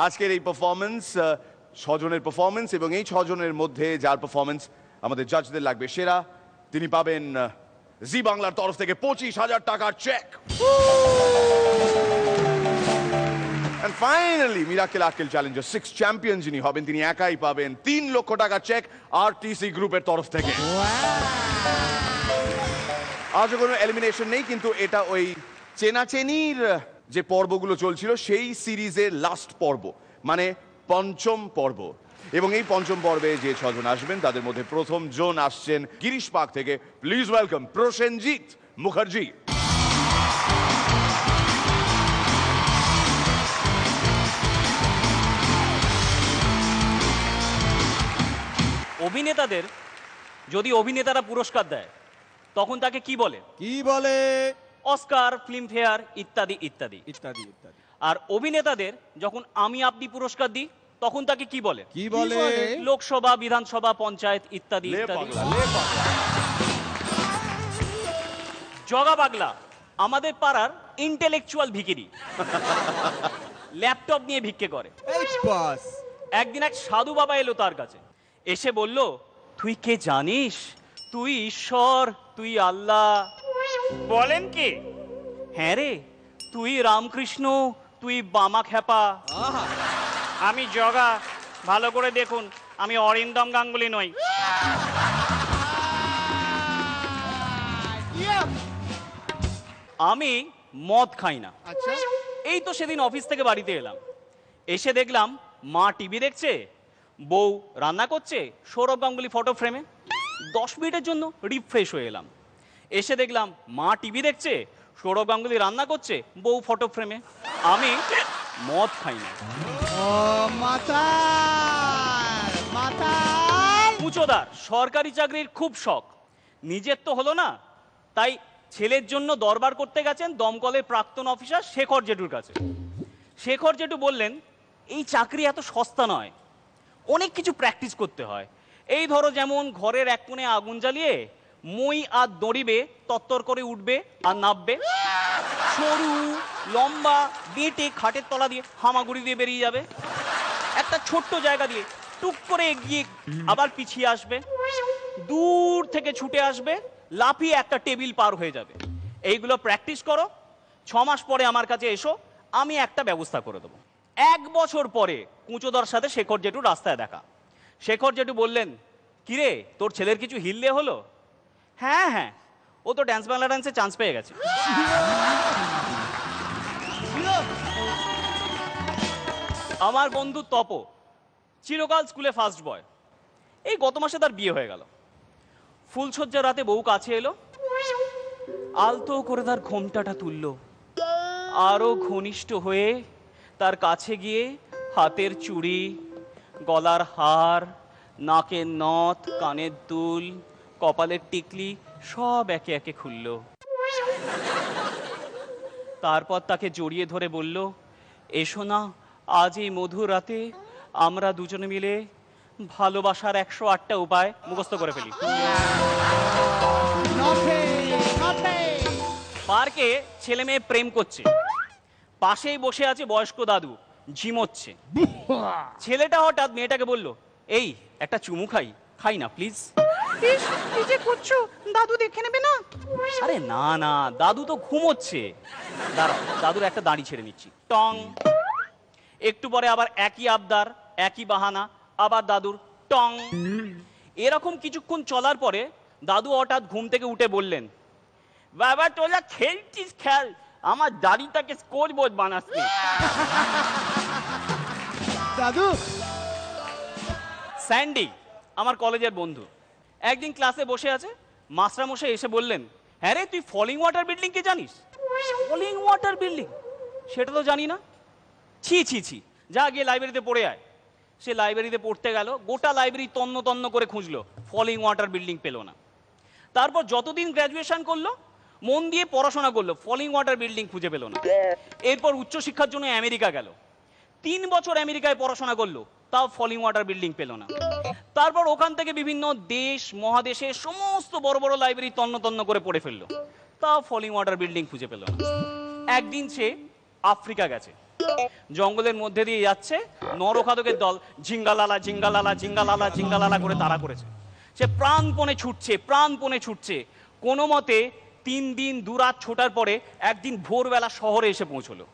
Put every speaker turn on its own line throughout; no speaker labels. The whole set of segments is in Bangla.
আজকের এই পারফরমেন্স ছজনের পারফরমেন্স, এবং এই ছজনের মধ্যে যার পারফরমেন্স আমাদের জাজদের লাগবে সেরা, তিনি পাবেন জি বাংলার তরফ থেকে 25,000 টাকার cheque. And finally, Miracle Akil Challenger 6 champion যিনি হবেন, তিনি একাই পাবেন 3 লক্ষ টাকার চেক আরটিসি গ্রুপের তরফ থেকে। আজও কোনো এলিমিনেশন নেই, কিন্তু এটা ওই চেনাচেনির যে পর্বগুলো চলছিল সেই সিরিজের লাস্ট পর্ব, মানে পঞ্চম পর্ব। এবং এই পঞ্চম পর্বে যে ছজন আসবেন তাদের মধ্যে প্রথম জন আসছেন গিরিশ পার্ক থেকে। Please welcome Prosenjit Mukherjee.
অভিনেতাদের যদি অভিনেতারা পুরস্কার দেয় তখন তাকে কি বলে?
কি বলে?
অস্কার, ফিল্মফেয়ার ইত্যাদি ইত্যাদি
ইত্যাদি ইত্যাদি।
আর অভিনেতাদের যখন আমি আপনি পুরস্কার দিই তখন তাকে কি বলে?
কি বলে?
লোকসভা, বিধানসভা, পঞ্চায়েত ইত্যাদি ইত্যাদি। জগা পাগলা আমাদের পাড়ার ইন্টেলেকচুয়াল ভিখিরি, ল্যাপটপ নিয়ে ভিক্ষে করে। একদিন এক সাধু বাবা এলো তার কাছে, এসে বলল, তুই কে জানিস? তুই ঈশ্বর, তুই আল্লাহ। বলেন কি? হ্যাঁ রে, তুই রামকৃষ্ণ, তুই বামা খেপা। আমি জগা, ভালো করে দেখুন, আমি অরিন্দম গাঙ্গুলি নই। আমি মদ খাই না। এই তো সেদিন অফিস থেকে বাড়িতে এলাম, এসে দেখলাম মা টিভি দেখছে, বউ রান্না করছে, সৌরভ গাঙ্গুলি ফটো ফ্রেমে। 10 মিনিটের জন্য রিফ্রেশ হয়ে এলাম, এসে দেখলাম মা টিভি দেখছে, সৌরভ গাঙ্গুলি রান্না করছে, বউ ফটো ফ্রেমে। আমি মদ খাই না। মুচোদার সরকারি চাকরির খুব শখ, নিজের তো হলো না, তাই ছেলের জন্য দরবার করতে গেছেন দমকলের প্রাক্তন অফিসার শেখর জেঠুর কাছে। শেখর জেঠু বললেন, এই চাকরি এত সস্তা নয়, অনেক কিছু প্র্যাকটিস করতে হয়। এই ধরো, যেমন ঘরের এক কোণে আগুন জ্বালিয়ে মই আর দড়িবে, তত্তর করে উঠবে আর নামবে। সরু লম্বা বেটে খাটের তলা দিয়ে হামাগুড়ি দিয়ে বেরিয়ে যাবে। একটা ছোট্ট জায়গা দিয়ে টুক করে এগিয়ে আবার পিছিয়ে আসবে, দূর থেকে ছুটে আসবে, লাফিয়ে একটা টেবিল পার হয়ে যাবে। এইগুলো প্র্যাকটিস করো, 6 মাস পরে আমার কাছে এসো, আমি একটা ব্যবস্থা করে দেবো। 1 বছর পরে কুঁচোদার সাথে শেখর জেঠু রাস্তায় দেখা। শেখর জেঠু বললেন, কিরে তোর ছেলের কিছু হিললে হলো? হ্যাঁ হ্যাঁ, ও তো ড্যান্স বাংলা ডান্সে চান্স পেয়ে গেছে। আমার বন্ধু তপ চিরকাল স্কুলে ফার্স্ট বয়, এই গত মাসে তার বিয়ে হয়ে গেল। ফুলসজ্জার রাতে বউ কাছে এলো, আলতো করে তার ঘোমটাটা তুলল, আরো ঘনিষ্ঠ হয়ে তার কাছে গিয়ে হাতের চুড়ি, গলার হার, নাকের নথ, কানের দুল, কপালের টিকলি সব একে একে খুলল। তারপর তাকে জড়িয়ে ধরে বলল, এসো না, আজ এই মধুর রাতে আমরা দুজনে মিলে ভালোবাসার 108টা উপায় মুখস্থ করে ফেলি। পার্কে ছেলে মেয়ে প্রেম করছে, পাশেই বসে আছে বয়স্ক দাদু, ঝিমোচ্ছে। ছেলেটা হঠাৎ মেয়েটাকে বলল, এই একটা চুমু খাই। খাই না প্লিজ। কি যে করছো, দাদু দেখে নেবে না? আরে না না, দাদু তো ঘুমোচ্ছে। দাঁড়াও, দাদুর একটা দাড়ি ছেড়ে নিচ্ছি। টং। একটু পরে আবার একই আবদার, একই বাহানা, আবার দাদুর টং। এরকম কিছুক্ষণ চলার পরে দাদু হঠাৎ ঘুম থেকে উঠে বললেন, বাবা তোরা খেলছিস খেল, আমার দাড়িটাকে স্কোর বোর্ড বানাচ্ছি।
দাদু।
স্যান্ডি আমার কলেজের বন্ধু, একদিন ক্লাসে বসে আছে, মাস্টারমশাই এসে বললেন, হ্যাঁ রে তুই ফলিং ওয়াটার বিল্ডিং কি জানিস? Falling water building? সেটা তো জানি না। ছি ছি ছি, যা গিয়ে লাইব্রেরিতে পড়ে আয়। সে লাইব্রেরিতে পড়তে গেল, গোটা লাইব্রেরি তন্ন তন্ন করে খুঁজলো, ফলিং ওয়াটার বিল্ডিং পেল না। তারপর যতদিন গ্র্যাজুয়েশন করলো, মন দিয়ে পড়াশোনা করলো, ফলিং ওয়াটার বিল্ডিং খুঁজে পেল না। এরপর উচ্চশিক্ষার জন্য আমেরিকা গেল, 3 বছর আমেরিকায় পড়াশোনা করলো, তাও ফলিং ওয়াটার বিল্ডিং পেল না। তারপর ওখান থেকে বিভিন্ন দেশ মহাদেশের সমস্ত বড় বড় লাইব্রেরি তন্ন তন্ন করে পড়ে ফেললো, তাও ফলিং ওয়াটার বিল্ডিং খুঁজে পেল না। একদিন সে আফ্রিকা গেছে, জঙ্গলের মধ্যে দিয়ে যাচ্ছে, নরখাদকের দল ঝিঙ্গালালা ঝিঙ্গালালা ঝিঙ্গালালা ঝিঙ্গালালা করে তাড়া করেছে। সে প্রাণপণে ছুটছে, কোনো মতে 3 দিন 2 রাত ছোটার পরে একদিন ভোরবেলা শহরে এসে পৌঁছলো।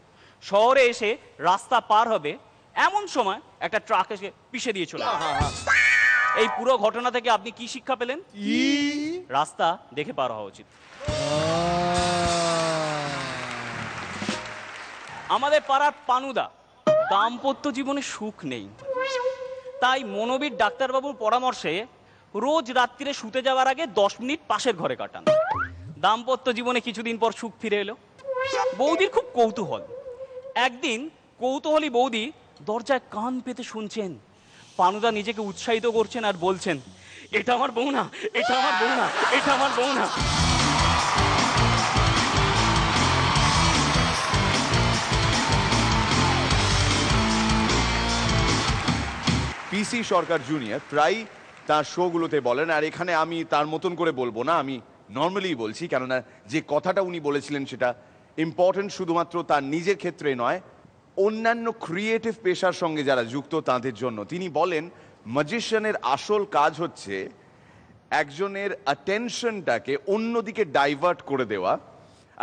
শহরে এসে রাস্তা পার হবে এমন সময় একটা ট্রাক এসে পিষে দিয়ে চলে গেল। এই পুরো ঘটনা থেকে আপনি কি শিক্ষা পেলেন? রাস্তা দেখে পার হওয়া উচিত। আমাদের পাড়ার পানুদা দাম্পত্য জীবনে সুখ নেই, তাই মনোবিদ ডাক্তারবাবুর পরামর্শে রোজ রাত্রিরে শুতে যাওয়ার আগে 10 মিনিট পাশের ঘরে কাটান। দাম্পত্য জীবনে কিছুদিন পর সুখ ফিরে এলো। বৌদির খুব কৌতূহল। একদিন কৌতূহলী বৌদি দরজায় কান পেতে শুনছেন, পানুদা নিজেকে উৎসাহিত করছেন আর বলছেন, এটা আমার বউ না, এটা আমার বউ না, এটা আমার বউ না।
পিসি সরকার জুনিয়র প্রায় তার শোগুলোতে বলেন, আর এখানে আমি তার মতন করে বলবো না, আমি নর্মালি বলছি, কেননা যে কথাটা উনি বলেছিলেন সেটা ইম্পর্টেন্ট শুধুমাত্র তার নিজের ক্ষেত্রে নয়, অন্যান্য ক্রিয়েটিভ পেশার সঙ্গে যারা যুক্ত তাদের জন্য। তিনি বলেন ম্যাজিশিয়ানের আসল কাজ হচ্ছে একজনের অ্যাটেনশনটাকে অন্যদিকে ডাইভার্ট করে দেওয়া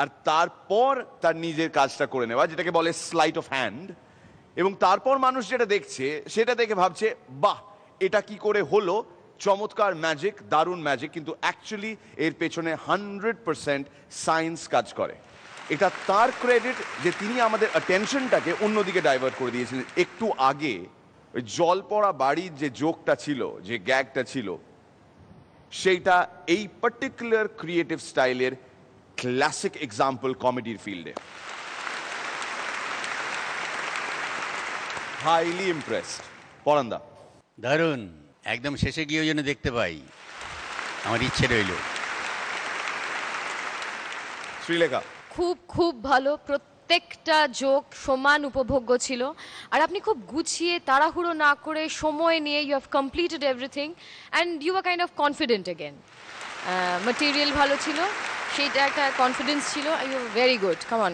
আর তারপর তার নিজের কাজটা করে নেওয়া, যেটাকে বলে স্লাইট অফ হ্যান্ড। এবং তারপর মানুষ যেটা দেখছে সেটা দেখে ভাবছে, বাহ, এটা কি করে হলো, চমৎকার ম্যাজিক, দারুণ ম্যাজিক, কিন্তু অ্যাকচুয়ালি এর পেছনে 100% সায়েন্স কাজ করে। এটা তার ক্রেডিট যে তিনি আমাদের অ্যাটেনশনটাকে অন্যদিকে ডাইভার্ট করে দিয়েছিলেন। একটু আগে ওই জল পড়া বাড়ির যে জোকটা ছিল, যে গ্যাগটা ছিল, সেইটা এই পার্টিকুলার ক্রিয়েটিভ স্টাইলের ক্লাসিক এক্সাম্পল কমেডির ফিল্ডে। Highly impressed. পরান্দা
দারুণ, একদম শেষে গিয়ে ওই জন্য দেখতে পাই, আমার ইচ্ছে রইল।
শ্রীলেখা
খুব খুব ভালো, প্রত্যেকটা জোক সমান উপভোগ্য ছিল। আর আপনি খুব গুছিয়ে তাড়াহুড়ো না করে সময় নিয়ে you have completed everything and you are kind of confident again. Material ভালো ছিল, সেইটা একটা কনফিডেন্স ছিল। You very good, come on.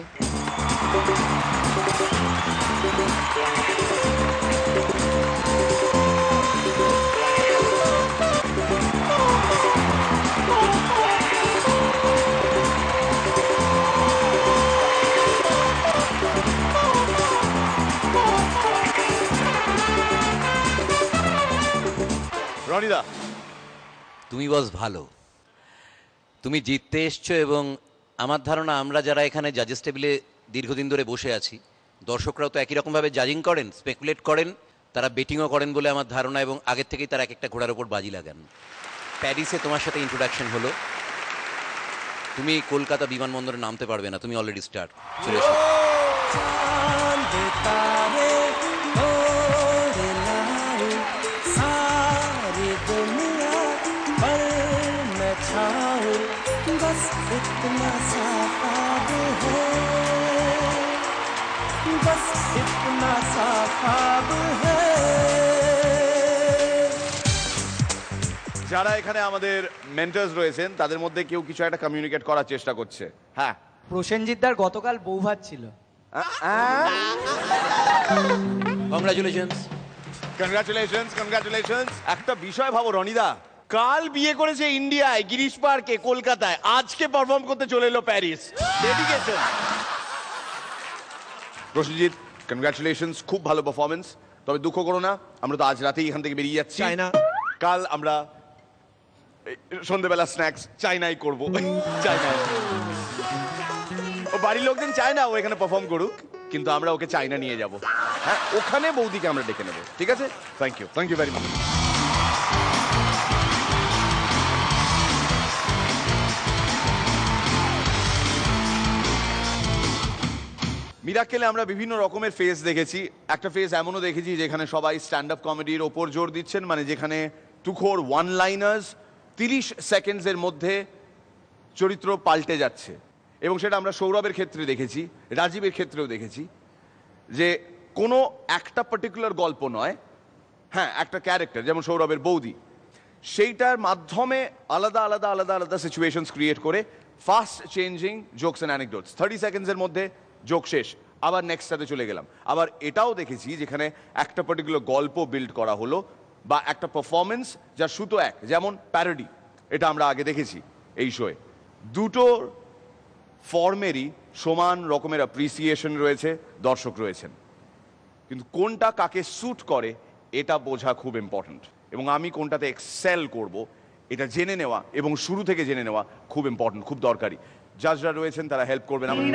রনিদা,
তুমি বস ভালো, তুমি জিততে এসছো এবং আমার ধারণা আমরা যারা এখানে জাজেস টেবিলে দীর্ঘদিন ধরে বসে আছি, দর্শকরাও তো একই রকমভাবে জাজিং করেন, স্পেকুলেট করেন, তারা বেটিংও করেন বলে আমার ধারণা, এবং আগের থেকেই তারা এক একটা ঘোড়ার ওপর বাজি লাগান। প্যারিসে তোমার সাথে ইন্ট্রোডাকশন হলো, তুমি কলকাতা বিমানবন্দরে নামতে পারবে না, তুমি অলরেডি স্টার। চলে এসো।
बस इतना सा ख्वाब है, बस इतना सा ख्वाब है।
যারা এখানে আমাদের মেন্টরস রয়েছেন তাদের মধ্যে কেউ কিছু একটা কমিউনিকেট করার চেষ্টা করছে। হ্যাঁ,
প্রসেনজিৎদার গতকাল বউ ভাত ছিল।
কংগ্রাচুলেশনস।
Congratulations, congratulations. একটা বিষয় ভাবো রনিদা, কাল বিয়ে করেছে ইন্ডিয়ায়, গিরিশ পার্কে, কলকাতায়, আজকে পারফর্ম করতে চলে এলো প্যারিস। ডেডিকেশন। প্রসেনজিৎ, কনগ্রাচুলেশনস, খুব ভালো পারফরমেন্স। তবে দুঃখ করো না, আমরা তো আজ রাতেই এখান থেকে বেরিয়ে যাচ্ছি।
চাই না।
কাল আমরা সন্ধ্যেবেলা স্ন্যাক্স চাইনাই করবো। চাইনাই ও বাড়ির লোকজন চায় না ও এখানে পারফর্ম করুক, কিন্তু আমরা ওকে চাইনা নিয়ে যাব। হ্যাঁ, ওখানে বৌদিকে আমরা ডেকে নেবো। ঠিক আছে, thank you, thank you very much. মিরাক্কেলে আমরা বিভিন্ন রকমের ফেজ দেখেছি। একটা ফেজ এমনও দেখেছি যেখানে সবাই স্ট্যান্ড আপ কমেডির ওপর জোর দিচ্ছেন, মানে যেখানে তুখোর ওয়ান লাইনার্স 30 সেকেন্ডসের মধ্যে চরিত্র পাল্টে যাচ্ছে। এবং সেটা আমরা সৌরভের ক্ষেত্রে দেখেছি, রাজীবের ক্ষেত্রেও দেখেছি, যে কোনো একটা পার্টিকুলার গল্প নয়, হ্যাঁ একটা ক্যারেক্টার, যেমন সৌরভের বৌদি, সেইটার মাধ্যমে আলাদা আলাদা আলাদা আলাদা সিচুয়েশনস ক্রিয়েট করে ফাস্ট চেঞ্জিং জোকস অ্যান্ড অ্যানেকডোটস, 30 সেকেন্ডসের মধ্যে জোক শেষ, আবার নেক্সটটাতে চলে গেলাম। আবার এটাও দেখেছি যেখানে একটা পার্টিকুলার গল্প বিল্ড করা হলো বা একটা পারফরমেন্স যা সুতো এক, যেমন প্যারোডি, এটা আমরা আগে দেখেছি এই শোয়ে। দুটোর ফর্মেরই সমান রকমের অ্যাপ্রিসিয়েশন রয়েছে, দর্শক রয়েছেন, কিন্তু কোনটা কাকে স্যুট করে এটা বোঝা খুব ইম্পর্ট্যান্ট, এবং আমি কোনটাতে এক্সেল করব এটা জেনে নেওয়া এবং শুরু থেকে জেনে নেওয়া খুব ইম্পর্ট্যান্ট, খুব দরকারি। জাজরা রয়েছেন, তারা হেল্প করবেন আমাদের।